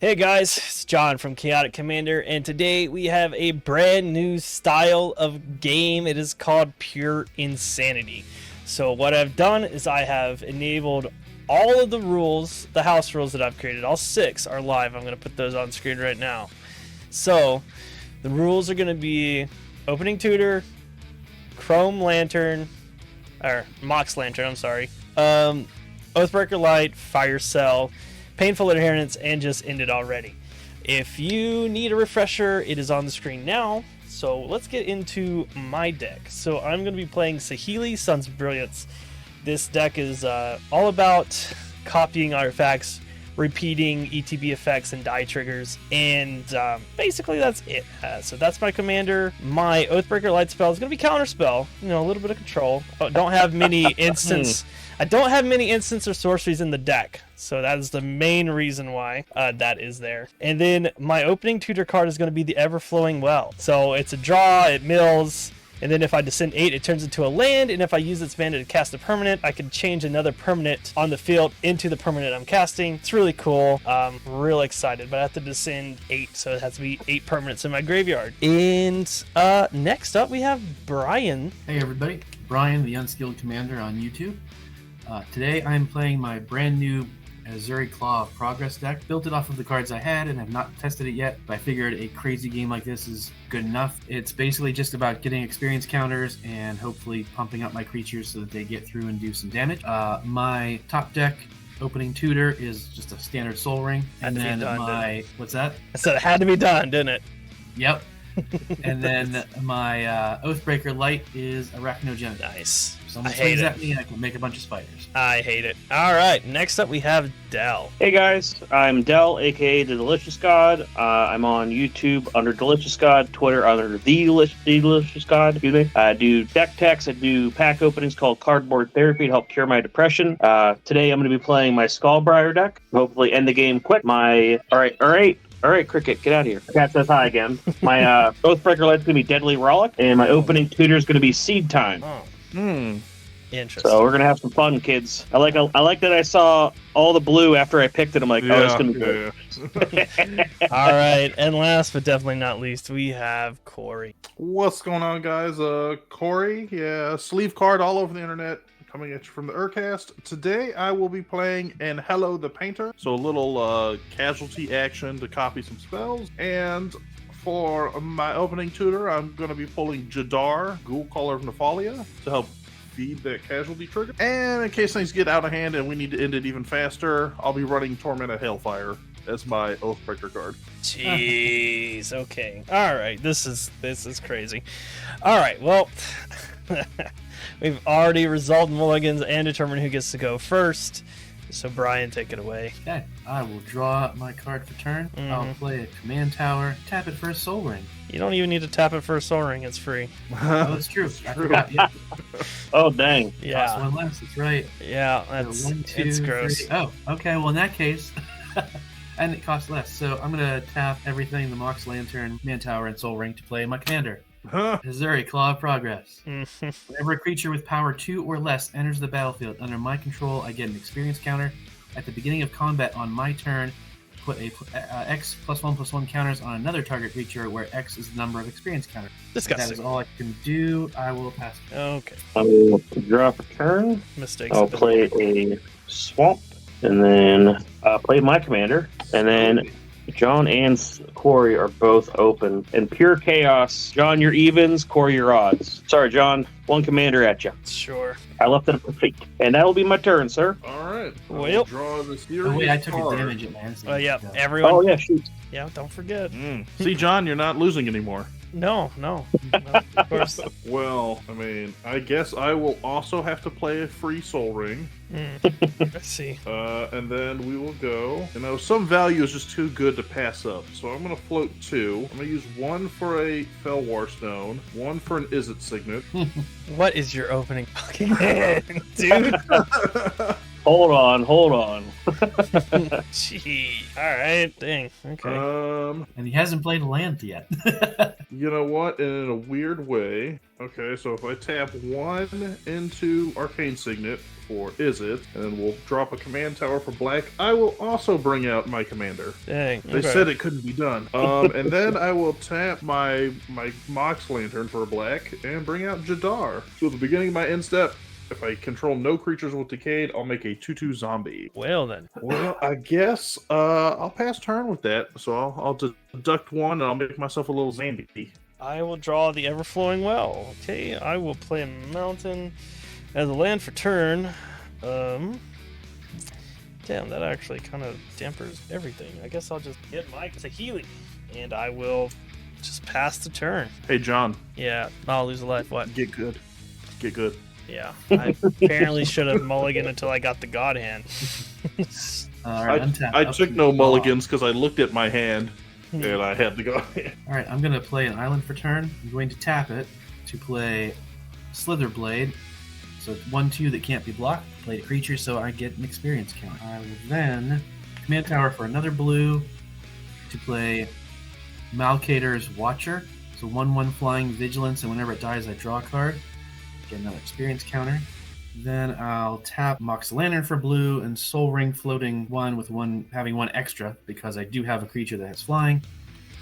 Hey guys, it's John from Chaotic Commander, and today we have a brand new style of game. It is called Pure Insanity. So what I've done is I have enabled all of the rules, the house rules that I've created. All 6 are live. I'm going to put those on screen right now. So the rules are going to be Opening Tutor, Chrome Lantern, or Mox Lantern, I'm sorry, Oathbreaker Light, Fire Cell, Painful Inheritance, and just ended already. If you need a refresher, it is on the screen now. So let's get into my deck. So I'm going to be playing Saheeli, Sons of Brilliance. This deck is all about copying artifacts, repeating ETB effects and die triggers, and basically that's it. So that's my commander. My Oathbreaker Light spell is going to be counterspell, you know, a little bit of control. I don't have many instants. I don't have many instants or sorceries in the deck, so that is the main reason why that is there. And then my opening tutor card is going to be the Ever-Flowing Well. So it's a draw, it mills, and then if I descend 8, it turns into a land, and if I use its mana to cast a permanent, I can change another permanent on the field into the permanent I'm casting. It's really cool. Real excited, but I have to descend 8, so it has to be 8 permanents in my graveyard. And next up, we have Brian. Hey everybody, Brian, the Unskilled Commander on YouTube. Today I'm playing my brand new Azuri Claw of Progress deck. Built it off of the cards I had and have not tested it yet, but I figured a crazy game like this is good enough. It's basically just about getting experience counters and hopefully pumping up my creatures so that they get through and do some damage. My top deck opening tutor is just a standard Soul Ring. And then what's that? I said it had to be done, didn't it? Yep. And then my Oathbreaker Light is Arachnogenesis. Nice. If someone swings at me, I can make a bunch of spiders. I hate it. All right, next up we have Dell. Hey guys, I'm Dell, aka the Delicious God. I'm on YouTube under Delicious God, Twitter under the Delicious God. Excuse me. I do deck techs. I do pack openings called Cardboard Therapy to help cure my depression. Today I'm going to be playing my Skullbriar deck. Hopefully end the game quick. All right, Cricket, get out of here. Cat says hi again. My Oathbreaker Light's going to be Deadly Rollick, and my opening tutor is going to be Seed Time. Oh. Interesting. So we're going to have some fun, kids. I like that I saw all the blue after I picked it. I'm like, oh, it's going to be good. All right, and last but definitely not least, we have Corey. What's going on, guys? Corey, sleeve card all over the internet, coming at you from the Urcast. Today I will be playing in Hello the Painter, so a little casualty action to copy some spells. And for my opening tutor, I'm going to be pulling Jadar, Ghoul Caller of Nephalia, to help feed that casualty trigger. And in case things get out of hand and we need to end it even faster, I'll be running Tormented Hailfire as my Oathbreaker card. Jeez, okay. All right, this is crazy. All right, well, we've already resolved mulligans and determined who gets to go first. So Brian, take it away. Okay, I will draw my card for turn. I'll play a command tower, tap it for a Soul Ring. You don't even need to tap it for a Soul Ring, it's free. Oh, that's true. I forgot. Yeah. Oh, dang. Yeah. Cost 1 less, that's right. Yeah, So it's gross. 3. Oh, okay, well in that case, and it costs less. So I'm going to tap everything, the Mox Lantern, Command Tower, and Soul Ring to play my commander. Azuri Claw of Progress. Whenever a creature with power 2 or less enters the battlefield under my control, I get an experience counter. At the beginning of combat on my turn, put a X +1/+1 counters on another target creature where X is the number of experience counters. Disgusting. That is all I can do. I will pass. Okay. I will draw for turn. Mistakes. I'll play a Swamp, and then play my commander, and then John and Corey are both open. And pure chaos. John, you're evens. Corey, you're odds. Sorry, John. One commander at you. Sure. I left it at feet. And that'll be my turn, sir. All right. Well, Draw the series. Oh wait, I took card. a damage at man. Yeah, everyone. Oh, yeah, shoot. Yeah, don't forget. See, John, you're not losing anymore. No, of course. Well, I mean, I guess I will also have to play a free Soul Ring. Let's see. And then we will go. You know, some value is just too good to pass up. So I'm going to float 2. I'm going to use 1 for a Felwar Stone, 1 for an Izzet Signet. What is your opening fucking hand, dude? Hold on. Gee. All right. Dang. Okay. And he hasn't played a land yet. You know what? In a weird way. Okay, so if I tap 1 into Arcane Signet for Is It, and then we'll drop a command tower for black, I will also bring out my commander. Dang. They said it couldn't be done. And then I will tap my Mox Lantern for black and bring out Jadar. So at the beginning of my end step, if I control no creatures with Decayed, I'll make a 2/2 zombie. Well then. Well, I guess I'll pass turn with that. So I'll deduct 1 and I'll make myself a little zombie. I will draw the Everflowing Well. Okay, I will play a mountain as a land for turn. Damn, that actually kind of dampers everything. I guess I'll just get my Tahili, and I will just pass the turn. Hey, John. Yeah, I'll lose a life. What? Get good. Get good. Yeah, I apparently should have mulliganed until I got the God Hand. All right, I took no mulligans because I looked at my hand and I had to go. All right, I'm going to play an island for turn. I'm going to tap it to play Slither Blade. So it's 1/2 that can't be blocked. Play a creature, so I get an experience count. I will then command tower for another blue to play Malcator's Watcher. So 1/1 flying vigilance, and whenever it dies, I draw a card. Get another experience counter. Then I'll tap Mox Lantern for blue and Soul Ring floating 1 with having 1 extra because I do have a creature that has flying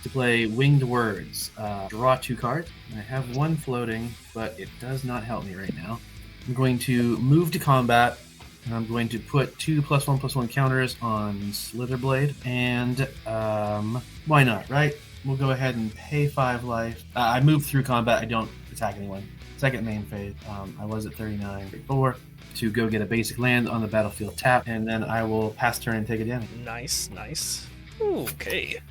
to play Winged Words. Draw 2 cards. I have 1 floating, but it does not help me right now. I'm going to move to combat, and I'm going to put 2 +1/+1 counters on Slitherblade, and why not, right? We'll go ahead and pay 5 life. I move through combat, I don't attack anyone. Second main phase, I was at 39 before, to go get a basic land on the battlefield tap, and then I will pass turn and take a damage. Nice. Ooh, okay.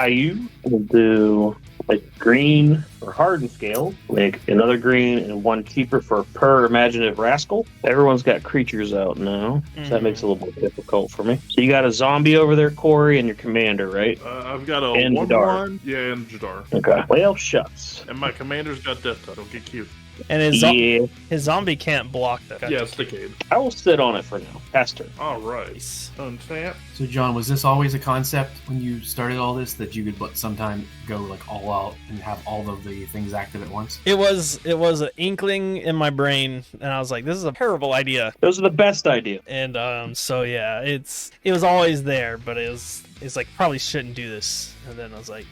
You will do like green for hardened scale, make another green and 1 cheaper for per imaginative rascal. Everyone's got creatures out now, so that makes it a little more difficult for me. So you got a zombie over there, Corey, and your commander, right? I've got a And 1/1. Yeah, and Jadar. Okay. Well, shucks. And my commander's got Death Touch. Don't get cute. And his zombie can't block that. Yeah, it's Decayed. I will sit on it for now. Pass turn. All right. Nice. Untap. So John, was this always a concept when you started all this, that you could sometime go like all out and have all of the things active at once? It was an inkling in my brain, and I was like, this is a terrible idea. Those are the best ideas. And so yeah, it was always there, but it's like probably shouldn't do this. And then I was like,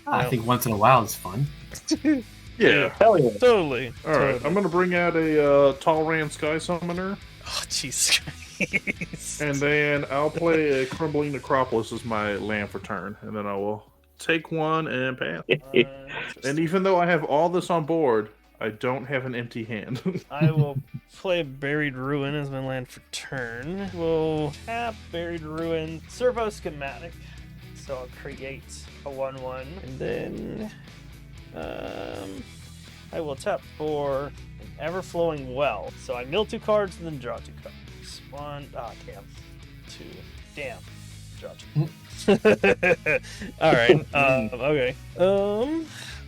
I think once in a while is fun. Yeah. Hell yeah. totally. All right. totally. I'm going to bring out a Talran Sky Summoner, Oh, Jesus Christ. and then I'll play a Crumbling Necropolis as my land for turn, and then I will take 1 and pass. And even though I have all this on board, I don't have an empty hand. I will play Buried Ruin as my land for turn. We'll tap Buried Ruin, Servo Schematic. So I'll create a 1/1, and then I will tap for an Everflowing Well. So I mill 2 cards and then draw 2 cards. 1, damn. 2, damn. Draw 2. All right. Okay.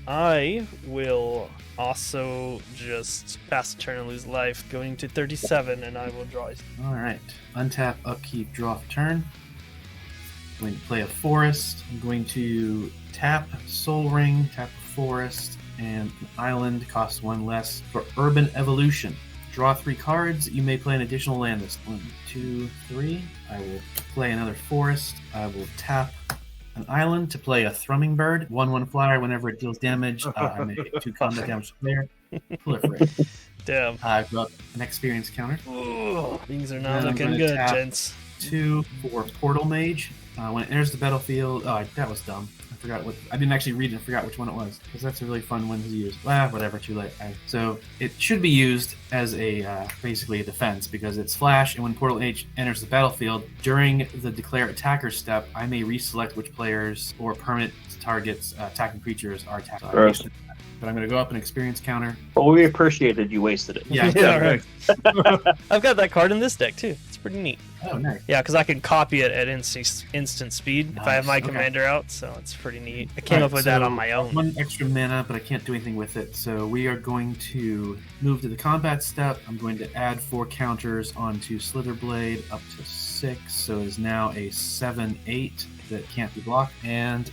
I will also just pass the turn and lose life, going to 37, and I will draw. All right. Untap, upkeep, draw for turn. I'm going to play a forest. I'm going to tap Soul Ring, tap a forest, and an island costs 1 less for Urban Evolution. Draw 3 cards. You may play an additional land list. 1, 2, 3. I will play another forest. I will tap an island to play a Thrumming Bird. 1/1 flyer. Whenever it deals damage, I make 2 combat damage to player. Proliferate. Damn. I've got an experience counter. Ooh, things are not Then I'm looking gonna good, tap- gents. 2 for Portal Mage. When it enters the battlefield, that was dumb. I didn't actually read it and forgot which one it was, because that's a really fun one to use. Whatever, too late. So it should be used as basically a defense, because it's flash, and when Portal Mage enters the battlefield, during the declare attacker step, I may reselect which players or permanent targets attacking creatures are attacked. Gross. But I'm going to go up an experience counter. Well, we appreciated you wasted it. Yeah, Yeah, right. I've got that card in this deck too. It's pretty neat. Oh, nice. Yeah, because I can copy it at instant speed if I have my Nice, okay. commander out, so it's pretty neat. I came Alright, up with that so on my own. 1 extra mana, but I can't do anything with it. So we are going to move to the combat step. I'm going to add 4 counters onto Slitherblade up to 6. So it is now a 7/8 that can't be blocked. And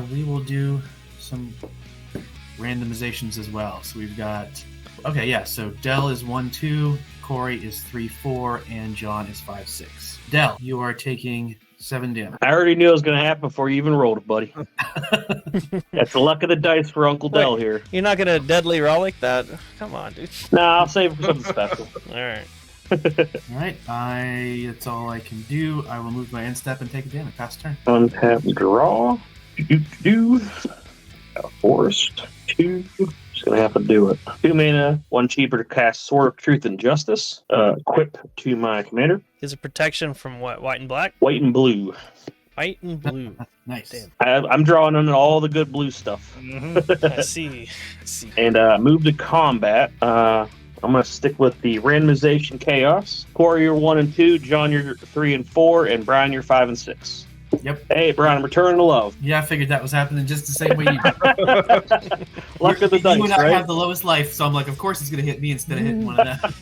we will do some randomizations as well. So we've got... Okay, yeah, so Dell is 1/2, Corey is 3/4, and John is 5/6. Dell, you are taking 7 damage. I already knew it was going to happen before you even rolled it, buddy. That's the luck of the dice for Uncle Dell here. You're not gonna deadly relic that? Come on, dude. Nah, I'll save it for something special. All right. Alright, that's all I can do. I will move my end step and take a damage. Pass turn. Untap, draw. Got a forest. 2. Just gonna have to do it. 2 mana, 1 cheaper to cast Sword of Truth and Justice. Equip to my commander. Is it protection from what? White and black? White and blue. White and blue. Nice. Damn. I'm drawing on all the good blue stuff. I see. And move to combat. I'm gonna stick with the randomization chaos. Corey, you're 1 and 2. John, you're 3 and 4, and Brian, you're 5 and 6. Yep. Hey, Brian, I'm returning to love. Yeah, I figured that was happening just the same way you did. Luck of the dice, You and I right? have the lowest life, so I'm like, of course it's going to hit me instead of hitting one of them.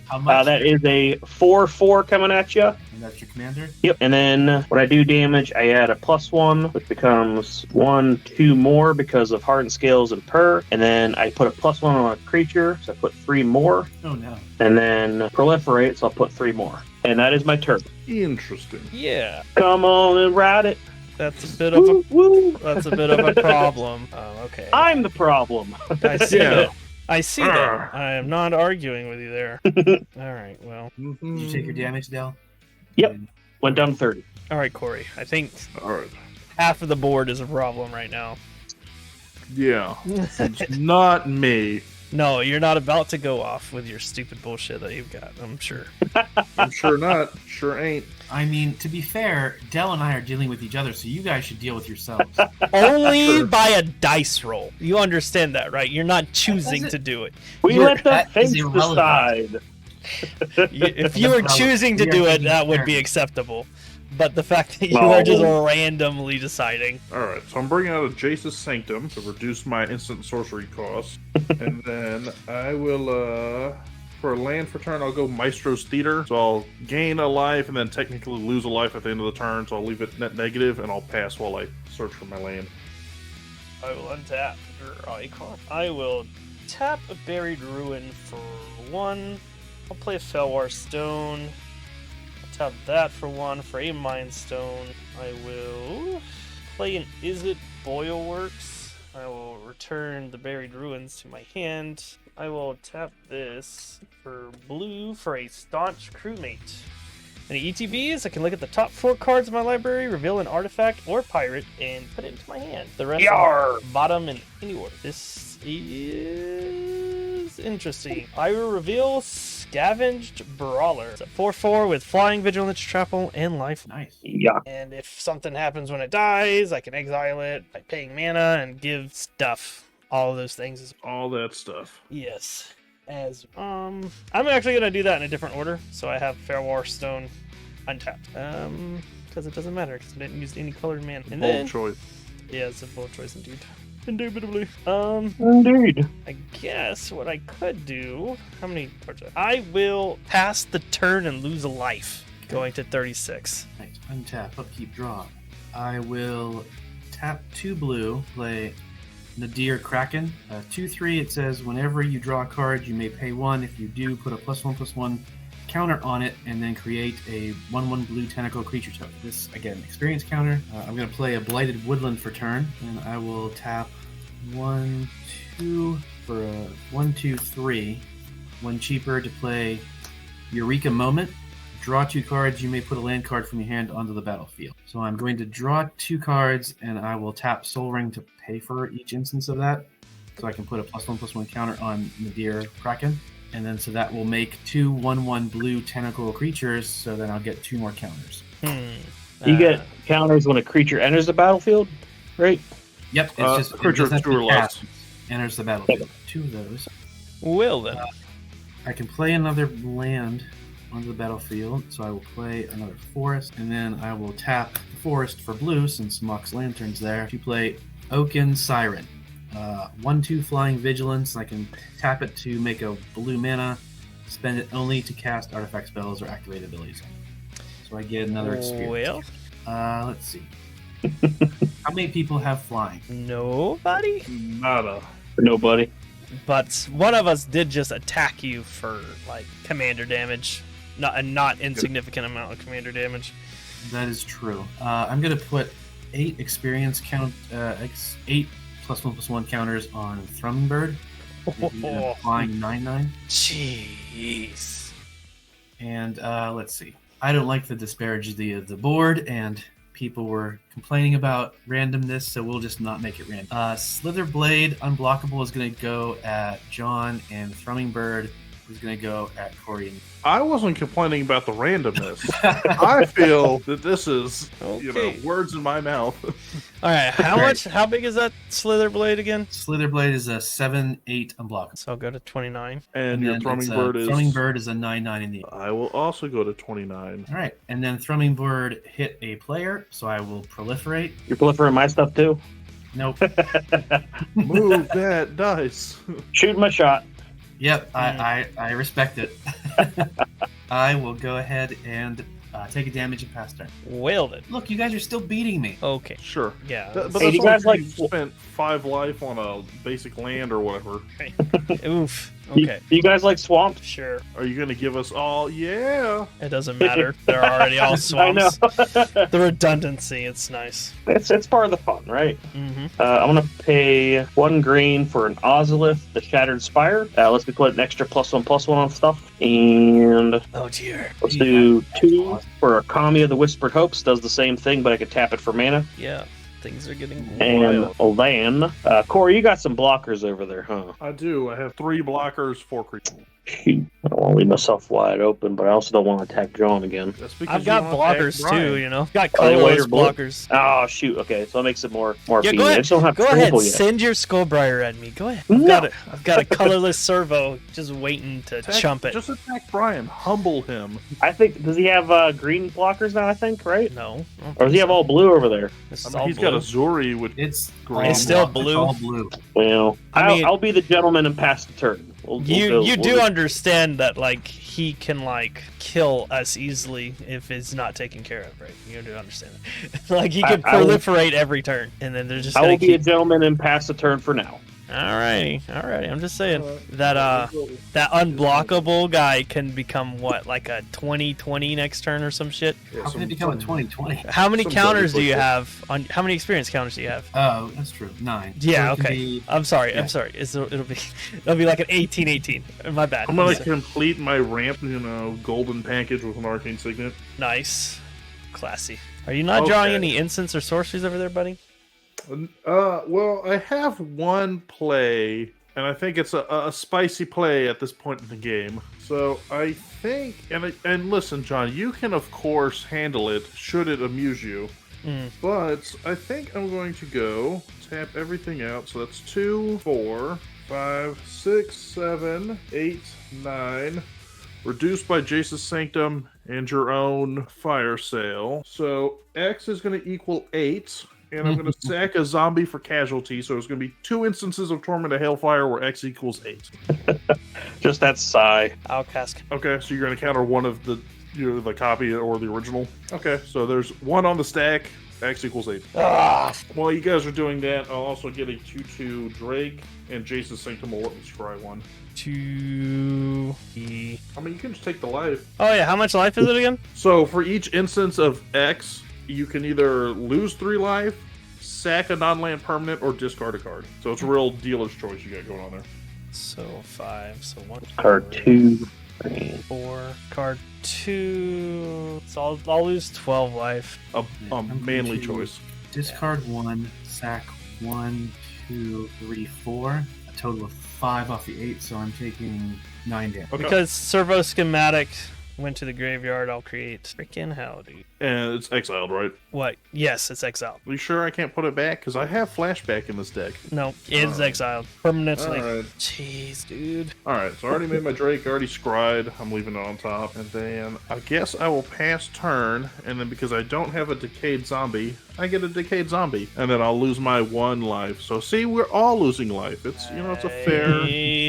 How much? That is a 4/4 coming at you. And that's your commander? Yep. And then when I do damage, I add a +1, which becomes 1, 2 more because of hardened scales and per. And then I put a +1 on a creature, so I put 3 more. Oh, no. And then proliferate, so I'll put 3 more. And that is my turn. Interesting. Yeah, Come on and ride it. that's a bit of Woo, woo. a problem. Oh, okay. I'm the problem. I see Yeah. that. I see that. I am not arguing with you there. All right. Well. Did you take your damage, Dell? Yep. Went down to 30. All right, Corey. I think All right. half of the board is a problem right now. Yeah. It's not me. No, you're not about to go off with your stupid bullshit that you've got. I'm sure. I'm sure not. Sure ain't. I mean, to be fair, Dell and I are dealing with each other, so you guys should deal with yourselves. Only Sure. by a dice roll. You understand that, right? You're not choosing it. to do it. We You're- let the that is fates irrelevant. decide. If you were choosing to We are do it, being that would fair. be acceptable. But the fact that you No. are just randomly deciding. All right. So I'm bringing out a Jace's Sanctum to reduce my instant sorcery cost. And then I will, for a land for turn, I'll go Maestro's Theater. So I'll gain a life and then technically lose a life at the end of the turn. So I'll leave it net negative and I'll pass while I search for my land. I will untap your icon. I will tap a Buried Ruin for 1. I'll play a Felwar Stone. I'll tap that for 1 for a Mind Stone. I will play an Is It Boilworks. I will return the Buried Ruins to my hand. I will tap this for blue for a Staunch Crewmate. Any ETBs, I can look at the top 4 cards of my library, reveal an artifact or pirate, and put it into my hand. The rest Yarr! are bottom in any order. This is interesting. I will reveal Scavenged Brawler. It's a 4/4 with Flying, Vigilance, Trample, and Life. Nice. Yeah. And if something happens when it dies, I can exile it by paying mana and give stuff. All of those things. All that stuff. Yes. I'm actually gonna do that in a different order, so I have Fairwar Stone untapped. Because it doesn't matter because I didn't use any colored mana. And Bold then, choice. yeah, it's a bold choice indeed. Indubitably. Indeed. I guess what I could do. How many cards? I will pass the turn and lose a life, going to 36. Nice. Untap, upkeep, draw. I will tap 2 blue, play Nadir Kraken. 2/3, it says whenever you draw a card, you may pay 1. If you do, put a +1/+1 counter on it, and then create a 1/1 blue tentacle creature token. This, again, experience counter. I'm going to play a Blighted Woodland for turn, and I will tap 1, 2 for a 1, 2, 3. 1 cheaper to play Eureka Moment. Draw 2 cards. You may put a land card from your hand onto the battlefield. So I'm going to draw 2 cards, and I will tap Soul Ring to pay for each instance of that. So I can put a +1/+1 counter on Nadir Kraken. And then so that will make 2 1/1 blue tentacle creatures, so then I'll get 2 more counters. You get counters when a creature enters the battlefield, right? Yep, it's just it creature doesn't have to 2 or be less. cast. Enters the battlefield. 2 of those. Will then. I can play another land onto the battlefield. So I will play another forest, and then I will tap the forest for blue since Mox Lantern's there to play Oaken Siren. 1/2 flying vigilance. I can tap it to make a blue mana, spend it only to cast artifact spells or activate abilities. So I get another experience. Well, let's see. How many people have flying? nobody. Nada. Nobody. But one of us did just attack you for like commander damage, not a not insignificant amount of commander damage. That is true. I'm gonna put 8 experience count, 8 +1/+1 counters on Thrumming Bird. Flying 9/9. Jeez. And let's see. I don't like to disparage the board, and people were complaining about randomness, so we'll just not make it random. Slither Blade Unblockable is going to go at John, and Thrumming Bird is going to go at Corey. I wasn't complaining about the randomness. I feel that this is, Okay. words in my mouth. All right. How big is that Slither Blade again? Slither Blade is a 7/8 unblockable. So I'll go to 29. And your then Thrumming Bird is... Thrumming Bird is a 9/9 in the. I will also go to 29. All right, and then Thrumming Bird hit a player, so I will proliferate. You're proliferating my stuff too? Nope. Move that dice. Shoot my shot. Yep, I respect it. I will go ahead and take a damage and pass turn. Wailed it. Look, you guys are still beating me. Okay. Sure. Yeah. But Hey, that's you guys only like- you spent 5 life on a basic land or whatever. Oof. You, Okay. you guys like swamp? Sure. Are you going to give us all? Yeah. It doesn't matter. They're already all I know. swamps. The redundancy. It's nice. It's part of the fun, right? Mm-hmm. I'm gonna pay 1 green for an Ozolith, the Shattered Spire. Let's put an extra +1/+1 on stuff, and Oh dear. let's do 2 for a Kami of the Whispered Hopes. Does the same thing, but I can tap it for mana. Yeah. Things are getting And wild. then, Corey, you got some blockers over there, huh? I do. I have 3 blockers, 4 creatures. Shoot, I don't want to leave myself wide open, but I also don't want to attack John again. That's because I've got you want to blockers attack Brian. too, you know. Got Oh, they colorless wait, or blockers. Oh shoot, okay, so that makes it more Yeah, appealing. go I ahead. just don't have Go ahead. trample yet. Send your Skullbriar at me. Go ahead. No. I've got a colorless servo just waiting to chump it. Just attack Brian. Humble him. I think, does he have green blockers now, I think, right? No. Or does he have all blue over there? This I is mean, all he's blue. got a Zuri with It's Green. all It's still blue. blue. It's all blue. Well, I mean- I'll be the gentleman and pass the turn. You do understand that like he can like kill us easily if it's not taken care of, right? You do understand that. Like he can I will- proliferate every turn, and then they're just I gonna will be a keep. gentleman and pass the turn for now. Alrighty. I'm just saying that that unblockable guy can become what, like a 20/20 next turn or some shit. How can it become a 20/20? How many Some counters do double you click. have on? How many experience counters do you have? Oh, that's true. 9. Yeah, So it can okay. be- I'm sorry. Yeah. I'm sorry. It'll be like an 18/18. My bad. I'm gonna complete my ramp, golden package with an arcane signet. Nice, classy. Are you not drawing Okay. any instants or sorceries over there, buddy? Well, I have one play, and I think it's a spicy play at this point in the game. So I think, and listen, John, you can of course handle it should it amuse you. Mm. But I think I'm going to go tap everything out. So that's 2, 4, 5, 6, 7, 8, 9. Reduced by Jace's Sanctum and your own Fire Sale. So X is going to equal 8. And I'm going to sack a zombie for casualty. So it's going to be 2 instances of Torment of Hailfire where X equals 8. Just that sigh. Outcast. Okay, so you're going to counter one of the copy or the original. Okay, so there's 1 on the stack. X equals 8. While you guys are doing that, I'll also get a 2/2 Drake, and Jace's Sanctum will let me scry 1. 2. I mean, you can just take the life. Oh yeah, how much life is it again? So for each instance of X, you can either lose 3 life, sack a non-land permanent, or discard a card. So it's a real dealer's choice you got going on there. So 5. So 1. Card 2. 4. Card 2. So I'll lose 12 life. A I'm manly going to choice. Discard 1, sack 1, 2, 3, 4. A total of 5 off the 8, so I'm taking 9 damage. Okay. Because servo schematic went to the graveyard, I'll create freaking hell, dude. And it's exiled, right? What? Yes, it's exiled. Are you sure I can't put it back? Because I have flashback in this deck. No, it's exiled permanently. Alright. Jeez, dude. Alright, so I already made my Drake, already scryed. I'm leaving it on top. And then I guess I will pass turn. And then because I don't have a decayed zombie, I get a decayed zombie. And then I'll lose my 1 life. So see, we're all losing life. It's, you know, it's a fair... I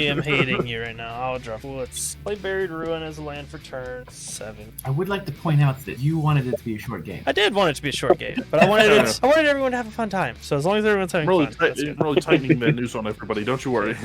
am hating you right now. I'll drop. Let's play Buried Ruin as a land for turn 7. I would like to point out that you wanted it to be a short game. I did want it to be a short game, but I wanted I wanted everyone to have a fun time. So as long as everyone's having really, fun, that's good. really tightening the noose on everybody. Don't you worry.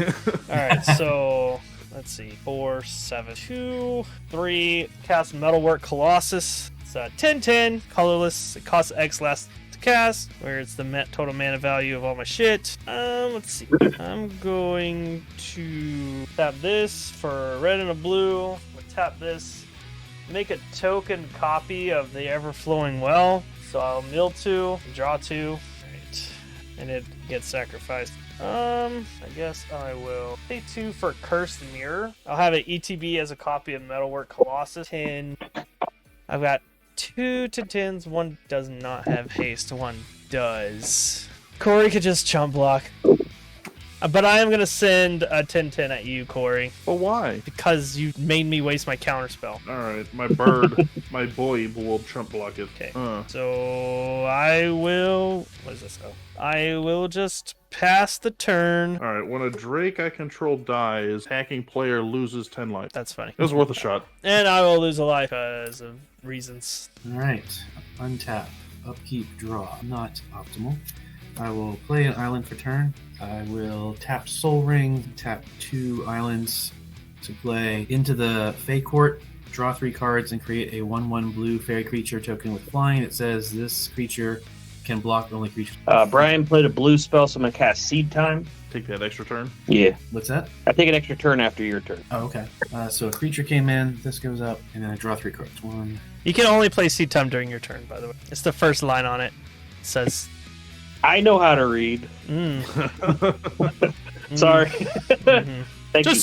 All right, so let's see, 4, 7, 2, 3. Cast Metalwork Colossus. It's 10/10, colorless. It costs X last to cast. Where it's the total mana value of all my shit. Let's see. I'm going to tap this for a red and a blue. I'm gonna tap this. Make a token copy of the Everflowing Well. So I'll mill 2, draw 2. Right. And it gets sacrificed. I guess I will pay 2 for Cursed Mirror. I'll have an ETB as a copy of Metalwork Colossus. 10. I've got 2 10s. One does not have haste. One does. Corey could just chump block. But I am going to send a 10/10 at you, Corey. But why? Because you made me waste my counterspell. Alright, my bird, my boy will trump block it. Okay. So I will... What is this? Oh. I will just pass the turn. Alright, when a Drake I control dies, hacking player loses 10 life. That's funny. It was worth a shot. And I will lose a life because of reasons. Alright, untap, upkeep, draw. Not optimal. I will play an island for turn. I will tap Soul Ring, tap 2 islands to play into the Fey Court, draw 3 cards, and create a 1/1 blue fairy creature token with flying. It says this creature can block only creatures. Brian played a blue spell, so I'm going to cast Seed Time. Take that extra turn. Yeah. What's that? I take an extra turn after your turn. Oh, okay. So a creature came in, this goes up, and then I draw 3 cards. 1. You can only play Seed Time during your turn, by the way. It's the first line on it. It says... I know how to read. Sorry. Thank you.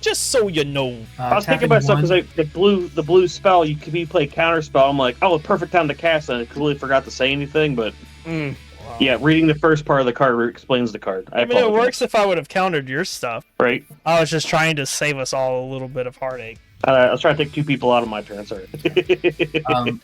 Just so you know. I was thinking about stuff because the blue spell, you can play counter spell. I'm like, oh, perfect time to cast, and I completely forgot to say anything. But yeah, reading the first part of the card explains the card. I mean, it works if I would have countered your stuff. Right. I was just trying to save us all a little bit of heartache. I was trying to take 2 people out of my turn. Sorry.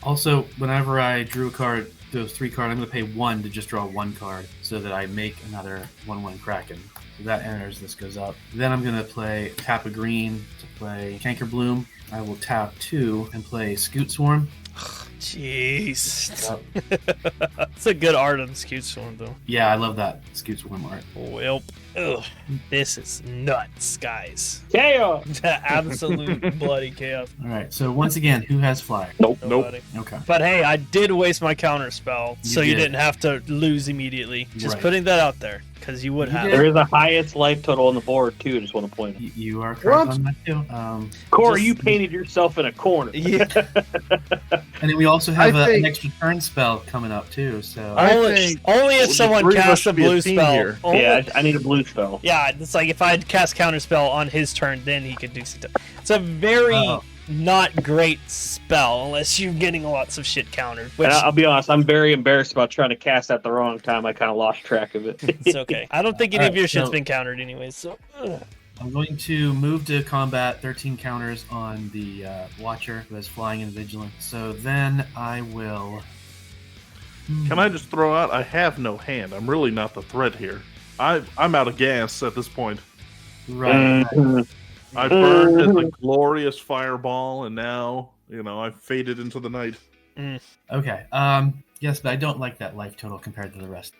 Also, whenever I drew a card, those 3 cards, I'm going to pay 1 to just draw 1 card so that I make another 1/1 Kraken. So that enters, this goes up. Then I'm going to tap a green to play Canker Bloom. I will tap 2 and play Scoot Swarm. Jeez. It's a good art on the Scoot Swarm, though. Yeah, I love that Scoot Swarm art. Well, this is nuts, guys. Chaos! Absolute bloody chaos. All right, so once again, who has flag? Nope. Okay. But hey, I did waste my counter spell, so you didn't have to lose immediately. Just putting that out there, because you would have. There is a highest life total on the board, too. I just want to point out. You are correct on that, too. Corey, you painted yourself in a corner. Yeah. And then we also have an extra turn spell coming up, too. So only if someone casts a blue spell. Yeah, I need a blue spell. Yeah, it's like if I'd cast counterspell on his turn, then he could do stuff. It's a very not great spell unless you're getting lots of shit countered. Which, and I'll be honest, I'm very embarrassed about trying to cast at the wrong time. I kind of lost track of it. It's okay. I don't think any of your shit's been countered anyways. So I'm going to move to combat 13 counters on the Watcher who has flying and vigilance. So then I will. Can I just throw out? I have no hand. I'm really not the threat here. I'm out of gas at this point. Right. I burned at the glorious fireball, and now, I've faded into the night. Okay. Yes, but I don't like that life total compared to the rest.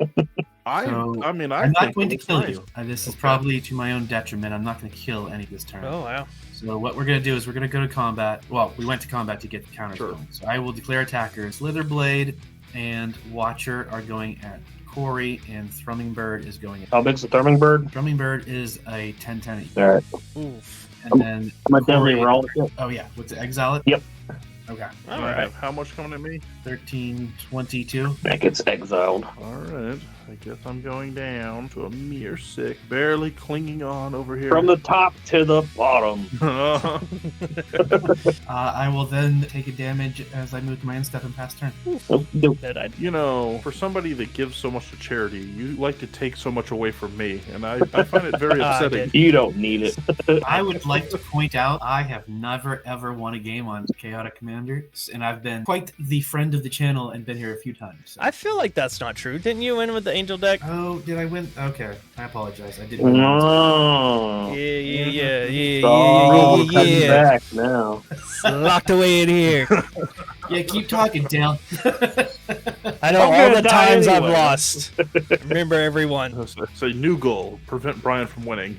I'm not going to kill you. This is probably to my own detriment. I'm not going to kill any this turn. Oh, wow. So what we're going to do is we're going to go to combat. Well, we went to combat to get the counters going. So I will declare attackers. Slitherblade and Watcher are going at Corey, and Thrumming Bird is going at... How big's the Thrumming Bird? Thrumming Bird is a 10/10. All right. Oof. And then I'm definitely wrong. Oh, yeah. What's it? Exile it? Yep. Okay. All I right. have how much coming at me? 1322. That gets exiled. All right. I guess I'm going down to a mere 6, barely clinging on over here. From the top to the bottom. I will then take a damage as I move to my end step and pass turn. Nope. That I You know, for somebody that gives so much to charity, you like to take so much away from me, and I find it very Ah, upsetting. good. You don't need it. I would like to point out I have never ever won a game on Chaotic Commander, and I've been quite the friend of the channel and been here a few times. So. I feel like that's not true. Didn't you win with the Angel deck? Oh, did I win? Okay, I apologize. I did win. No. Yeah. Cutting back now. It's locked away in here. Yeah, keep talking, Dale. I know I'm all gonna the die times I've anyway. lost. Remember everyone. It's a new goal: prevent Brian from winning.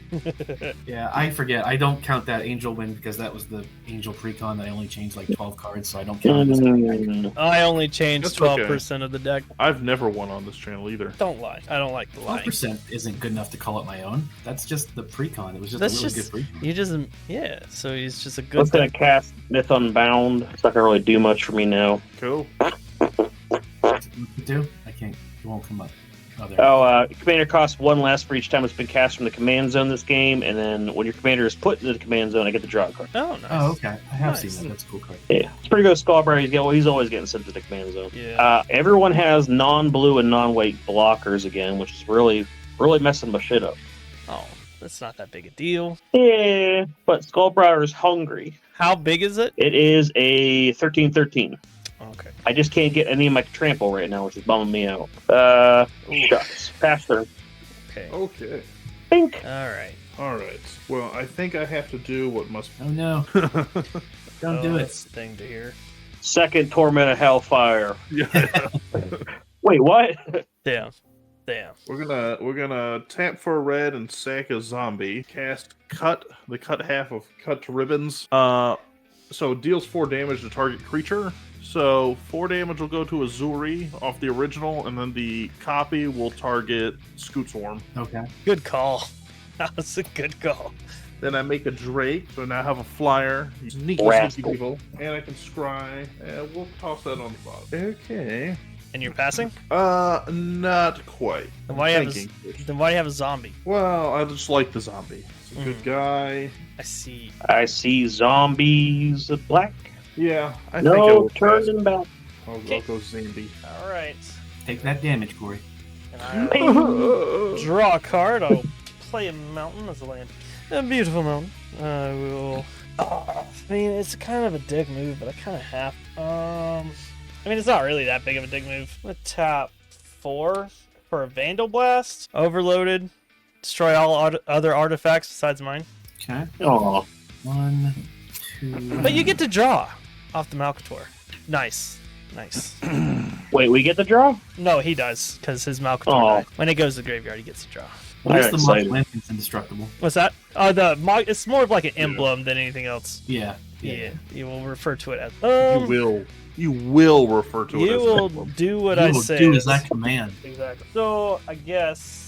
Yeah, I forget. I don't count that Angel win because that was the Angel precon that I only changed like 12 cards, so I don't count it as Mm. I only changed That's okay. 12% of the deck. I've never won on this channel either. Don't lie. I don't like the lying. 12% isn't good enough to call it my own. That's just the precon. It was just That's a really just good precon. you just yeah. So he's just a I good. was gonna cast Myth Unbound. It's not gonna really do much for me now. Cool. What you do? I can't. It won't come up. Oh, there. Commander costs 1 less for each time it's been cast from the command zone this game, and then when your commander is put into the command zone, I get to draw a card. Oh, nice. Oh, okay. I have Nice. seen that. That's a cool card. Yeah, it's pretty good. Skullbriar, he's always getting sent to the command zone. Yeah. Everyone has non-blue and non-white blockers again, which is really messing my shit up. Oh, that's not that big a deal. Yeah, but Skullbriar is hungry. How big is it? It is a 13/13. Okay. I just can't get any of my trample right now, which is bumming me out. Shucks. Pass turn. Okay. Okay. Think. All right. All right. Well, I think I have to do what must. Oh no! Don't do it. That's the thing to hear. Second Torment of Hellfire. Yeah. Wait, what? Damn. We're gonna tap for a red and sack a zombie. Cast cut half of cut to ribbons. So deals 4 damage to target creature. So 4 damage will go to Azuri off the original, and then the copy will target Scootsworm. Okay. Good call. That was a good call. Then I make a Drake, so now I have a flyer. Sneaky Rascal. people. And I can scry. And we'll toss that on the bottom. Okay. And you're passing? Not quite. Then why, do Thinking. you have a zombie? Well, I just like the zombie. He's a good guy. I see. I see zombies black. Yeah, I think No, turning back. I'll go Zambi. All right. Take that damage, Corey. And I'll draw a card. I'll play a mountain as a land. A beautiful mountain. I will. I mean, it's kind of a dick move, but I kind of have. I mean, it's not really that big of a dick move. I'm gonna tap 4 for a Vandal Blast. Overloaded. Destroy all other artifacts besides mine. Okay. Oh, 1, 2. But you get to draw off the Malcator. Nice. wait, we get the draw? No, he does, because his Malcator Aw. died. When it goes to the graveyard, he gets to draw. At least I'm the excited. Mock Lantern's indestructible. What's that? Oh, it's more of like an emblem than anything else. Yeah. Yeah, you will refer to it as. You will refer to it You as will an emblem. do what You I will say. do as I command. Exactly. So I guess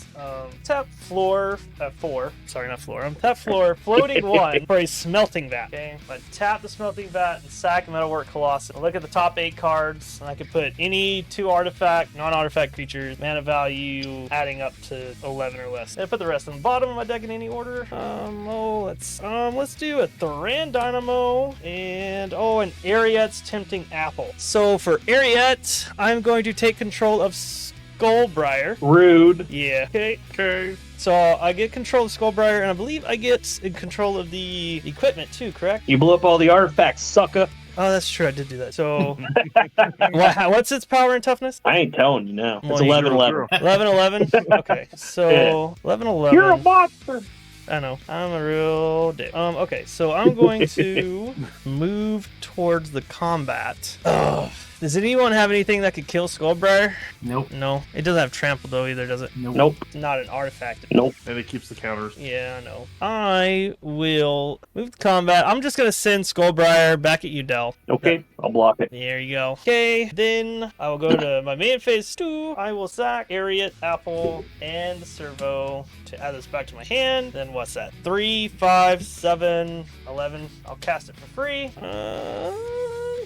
tap floor at 4. Sorry, not floor. Tap floor, floating 1 for a smelting vat. Okay, but tap the smelting vat and sack Metalwork Colossus. Look at the top 8 cards, and I could put any 2 artifact, non-artifact creatures, mana value adding up to 11 or less. And I put the rest on the bottom of my deck in any order. Let's do a Thoran Dynamo and an Ariet's Tempting Apple. So for Ariet, I'm going to take control of Skullbriar. Rude. Yeah. Okay. Okay. So I get control of Skullbriar, and I believe I get in control of the equipment too, correct? You blew up all the artifacts, sucker. Oh, that's true. I did do that. So what's its power and toughness? I ain't telling you now. It's Well, 11/11. 11/11? Okay. So 11/11. You're a monster. I know. I'm a real dick. Okay, so I'm going to move towards the combat. Ugh. Does anyone have anything that could kill Skullbriar? Nope. No. It doesn't have trample though either, does it? Nope. It's not an artifact. Nope. And it keeps the counters. Yeah, I know. I will move to combat. I'm just gonna send Skullbriar back at you, Del. Okay, I'll block it. There you go. Okay, then I will go to my main phase 2. I will sack Ariet, Apple, and the Servo to add this back to my hand. Then what's that? 3, 5, 7, 11. I'll cast it for free.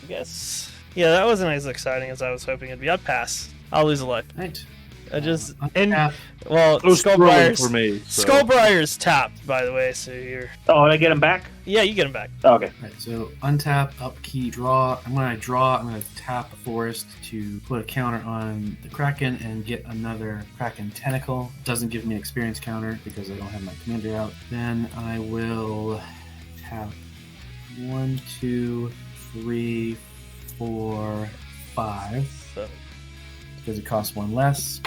guess. Yeah, that wasn't as exciting as I was hoping it'd be. I'd pass. I'll lose a life. Right. I just Untap. well, It was thrilling for Skullbriar's me. So. Skullbriar's tapped, by the way. So you're Oh, did I get him back? yeah, you get him back. Okay. All right, so untap, upkeep, draw. I'm going to tap a forest to put a counter on the Kraken and get another Kraken tentacle. Doesn't give me an experience counter because I don't have my commander out. Then I will tap 1, 2, 3, 4, 5 So because it costs 1 less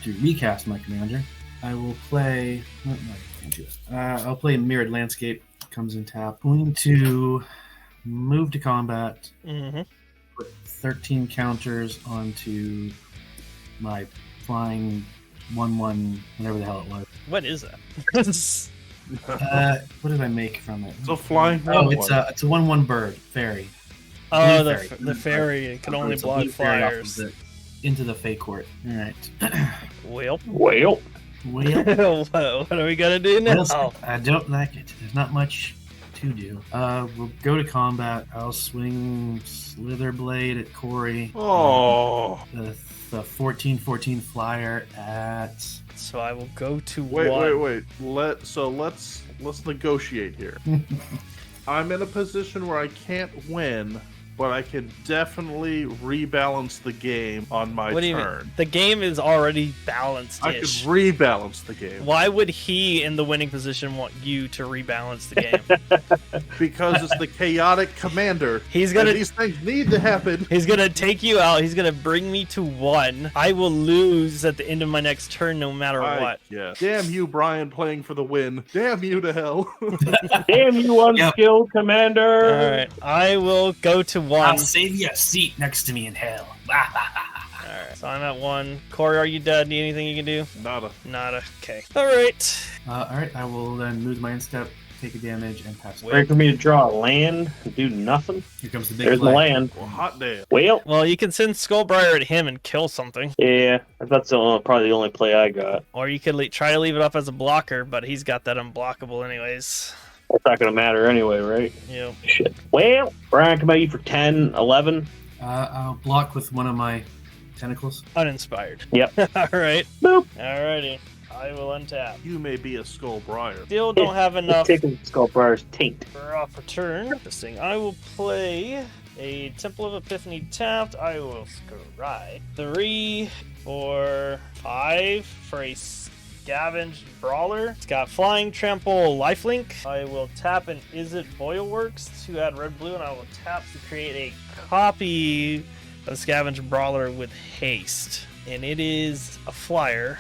to recast my commander. I will play. No, I can't do it. I'll play Mirrored Landscape. Comes in tap. Going to move to combat. mm-hmm. Put 13 counters onto my flying 1/1, whatever the hell it was. What is that? What did I make from it? It's a flying. Oh, it's a 1/1 bird fairy. Oh, Blue the fairy. the fairy can only It's a block blue fairy off of flyers. into the Fey Court. All right. Well, Well, Well, what are we gonna do now? well, I don't like it. There's not much to do. We'll go to combat. I'll swing Slither Blade at Corey. Oh, The 14/14 flyer at. So I will go to wait. one. Let's negotiate here. I'm in a position where I can't win, but I can definitely rebalance the game on my What do you turn. mean? The game is already balanced. I could rebalance the game Why would he, in the winning position, want you to rebalance the game? because it's the chaotic commander. He's And gonna these things need to happen. he's gonna take you out. He's gonna bring me to one. I will lose at the end of my next turn, no matter what. Yeah. Damn you, Brian, playing for the win. Damn you to hell. damn you, unskilled commander. All right, I will go to one. I'll save you a seat next to me in hell. All right, so I'm at one. Corey, are you dead? Need anything you can do? Nada. Nada. Okay. All right. All right, I will then move my instep, take a damage, and pass. Wait for me to draw a land and do nothing. Here comes the big There's the flag. land. Well, hot damn. Well, Well, you can send Skullbriar at him and kill something, yeah, that's probably the only play I got. or you could try to leave it up as a blocker, but he's got that unblockable anyways. That's not going to matter anyway, right? Yep. Shit. Well, Brian, come at you for 10, 11. I'll block with one of my tentacles. Uninspired. Yep. All right. Boop. Alrighty. I will untap. You may be a Skullbriar. Still don't have enough Taking Skullbriar's taint. for off return. Interesting. I will play a Temple of Epiphany tapped. I will scry 3, 4, 5 for a Scavenged Brawler. It's got Flying, Trample, Lifelink. I will tap an Is It Boilworks to add red blue, and I will tap to create a copy of Scavenged Brawler with haste. And it is a flyer.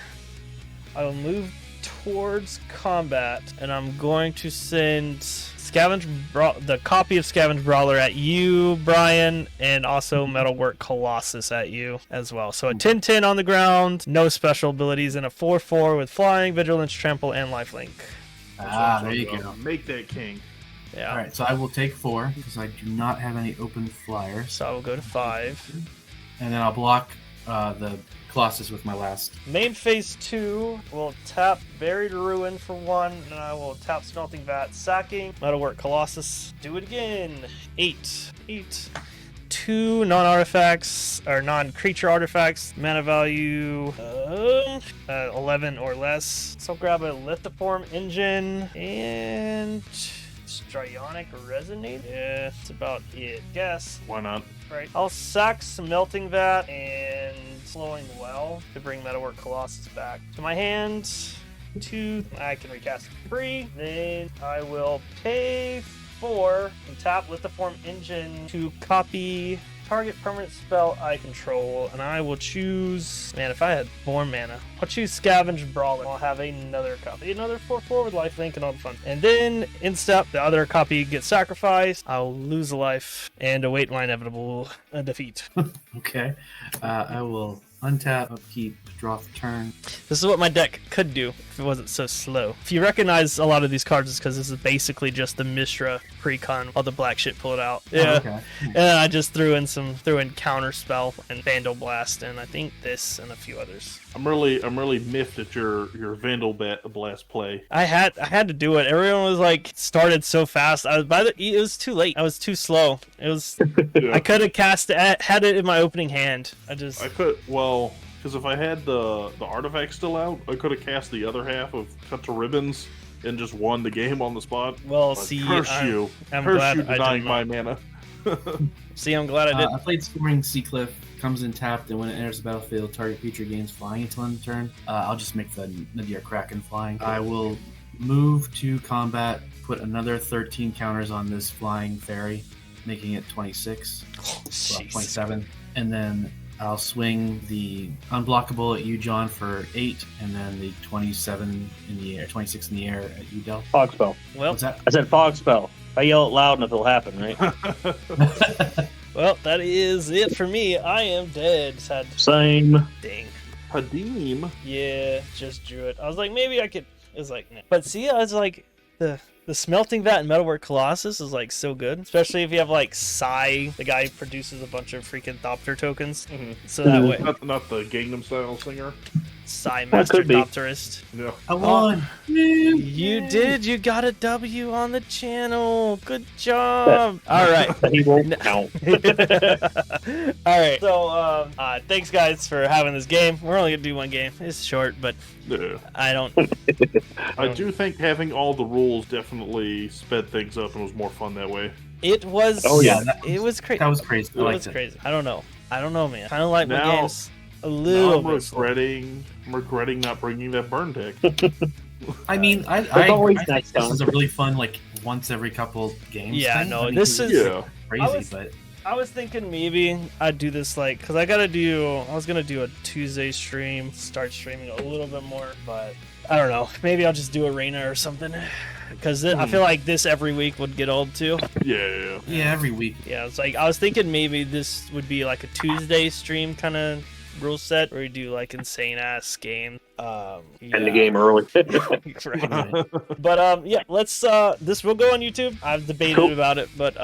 I will move towards combat, and I'm going to send the copy of Scavenged Brawler at you, Brian, and also Metalwork Colossus at you as well. So a 10/10 on the ground, no special abilities, and a 4/4 with Flying, Vigilance, Trample, and Lifelink. There you go. Make that king. Yeah. All right, so I will take 4 because I do not have any open flyers, So I will go to 5. and then I'll block the Colossus with my last. Main phase 2 will tap Buried Ruin for 1, and I will tap Smelting Vat, sacking Metalwork Colossus. Do it again. 8. 2 non-artifacts or non-creature artifacts, mana value 11 or less. So I'll grab a Lithiform Engine and Strionic Resonate. Yeah, that's about it. Guess. Why not? Right. I'll sack Smelting Vat and Flowing Well to bring Metalwork Colossus back to my hand. 2. I can recast it for free. Then I will pay 4 and tap Lithiform Engine to copy target permanent spell I control, and I will choose. Man, if I had more mana, I'll choose Scavenged Brawler. I'll have another copy, another 4/4 with lifelink and all the fun. And then in step, the other copy gets sacrificed. I'll lose a life and await my inevitable defeat. Okay, I will untap, upkeep, draw for turn. This is what my deck could do if it wasn't so slow. If you recognize a lot of these cards, it's because this is basically just the Mishra precon, all the black shit pulled out. Yeah. Oh, okay. And I just threw in Counter Spell and Vandal Blast, and I think this and a few others. I'm really miffed at your Vandal Blast play. I had to do it. Everyone was like started so fast. It was too late. I was too slow. It was. Yeah. I could have had it in my opening hand. Because if I had the artifact still out, I could have cast the other half of Cut to Ribbons and just won the game on the spot. Well, But see, curse I'm you glad I denying did my not. mana. See, I'm glad I did. I played Scoring Seacliff. Comes in tapped, and when it enters the battlefield, target creature gains flying until end of turn. I'll just make the Nadir Kraken flying. I will move to combat, put another 13 counters on this flying fairy, making it 26. Well, 27. And then I'll swing the unblockable at you, John, for 8, and then the 27 in the air, 26 in the air at you, Del. Fog spell. Well, What's that? I said fog spell. If I yell it loud enough, it'll happen, right? well, that is it for me. I am dead. Sad. Same. Dang. Hadim. Yeah, just drew it. I was like, maybe I could. It was like, nah. But see, I was like, the smelting vat and metalwork colossus is like so good, especially if you have like Psy, the guy who produces a bunch of freaking Thopter tokens. Mm-hmm. So that way, Not the Gangnam Style singer. Psy Master could be. Thopterist. Yeah. I won! You did. You got a W on the channel. Good job. All right. He won't count. All right. So, thanks guys for having this game. We're only gonna do one game. It's short, but Yeah. I don't. I do think having all the rules definitely sped things up and was more fun that way. It was. Oh, yeah. It was crazy. That was crazy. I It liked was it. crazy. I don't know. Man. Kind of like my Now- games a Now little I'm bit. slow. regretting not bringing that burn deck. I mean, I always think nice, this Tom. is a really fun, like, once every couple games. Yeah, thing. no, I mean, this it's is- Yeah. crazy, I was- but I was thinking maybe I'd do this like, cause I was gonna do a Tuesday stream, start streaming a little bit more, but I don't know. Maybe I'll just do Arena or something, cause I feel like this every week would get old too. Yeah. yeah, every week. Yeah, it's like I was thinking maybe this would be like a Tuesday stream kind of rule set where you do like insane ass game. End the game early. Right. But yeah, let's this will go on YouTube. I've debated Cool. about it, but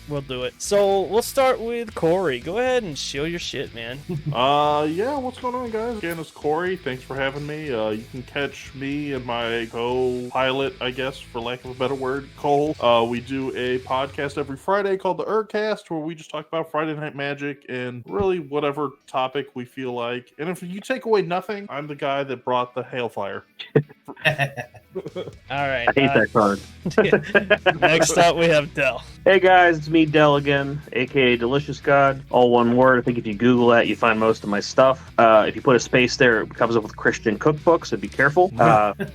we'll do it. So we'll start with Corey. Go ahead and show your shit, man. Yeah, what's going on, guys? Again, it's Corey. Thanks for having me. You can catch me and my co-pilot, I guess, for lack of a better word, Cole. We do a podcast every Friday called the Urcast, where we just talk about Friday Night Magic and really whatever topic we feel like. And if you take away nothing, I'm the guy that brought the Hailfire. All right. I hate that card. Next up, we have Dell. Hey guys, it's me, Del again, aka Delicious God. All one word. I think if you Google that, you find most of my stuff. If you put a space there, it comes up with Christian cookbooks, so be careful.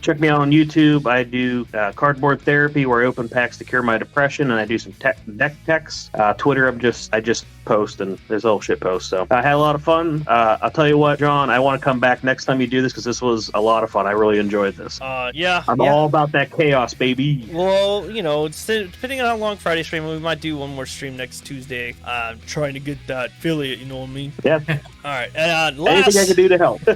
Check me out on YouTube. I do cardboard therapy, where I open packs to cure my depression, and I do some deck techs. Twitter, I just post, and there's a whole shit post. So I had a lot of fun. I'll tell you what, John, I want to come back next time you do this because this was a lot of fun. I really enjoyed this. Yeah. I'm all about that chaos, baby. Well, you know, depending on how long Friday stream, we might do one more stream next Tuesday. Trying to get that affiliate, you know what I mean? Yeah. All right. And Anything I can do to help.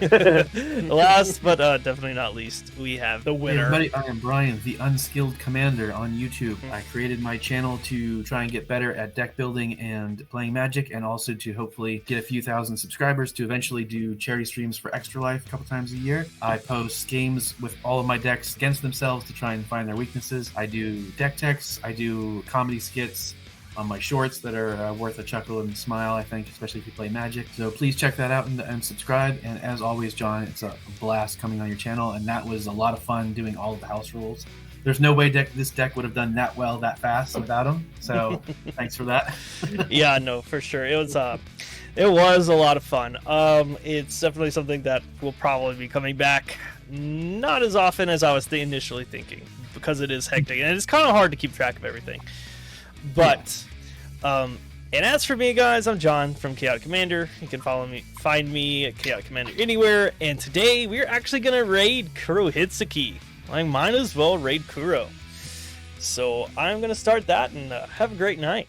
last but definitely not least, we have the Hey winner. everybody, I am Brian, the Unskilled Commander on YouTube. I created my channel to try and get better at deck building and playing Magic, and also to hopefully get a few thousand subscribers to eventually do charity streams for Extra Life a couple times a year. I post games with all of my decks against themselves to try and find their weaknesses. I do deck techs, I do comedy skits on my shorts that are worth a chuckle and smile, I think, especially if you play Magic. So please check that out and subscribe. And as always, John, it's a blast coming on your channel, and that was a lot of fun doing all of the house rules. There's no way this deck would have done that well that fast without him. So thanks for that. Yeah, no, for sure. It was a lot of fun. It's definitely something that will probably be coming back, not as often as I was initially thinking, because it is hectic and it's kind of hard to keep track of everything. But and as for me, guys, I'm John from Chaotic Commander. You can find me at Chaotic Commander anywhere. And today we're actually gonna raid Kurohitsuki. I might as well raid Kuro. So I'm gonna start that, and have a great night.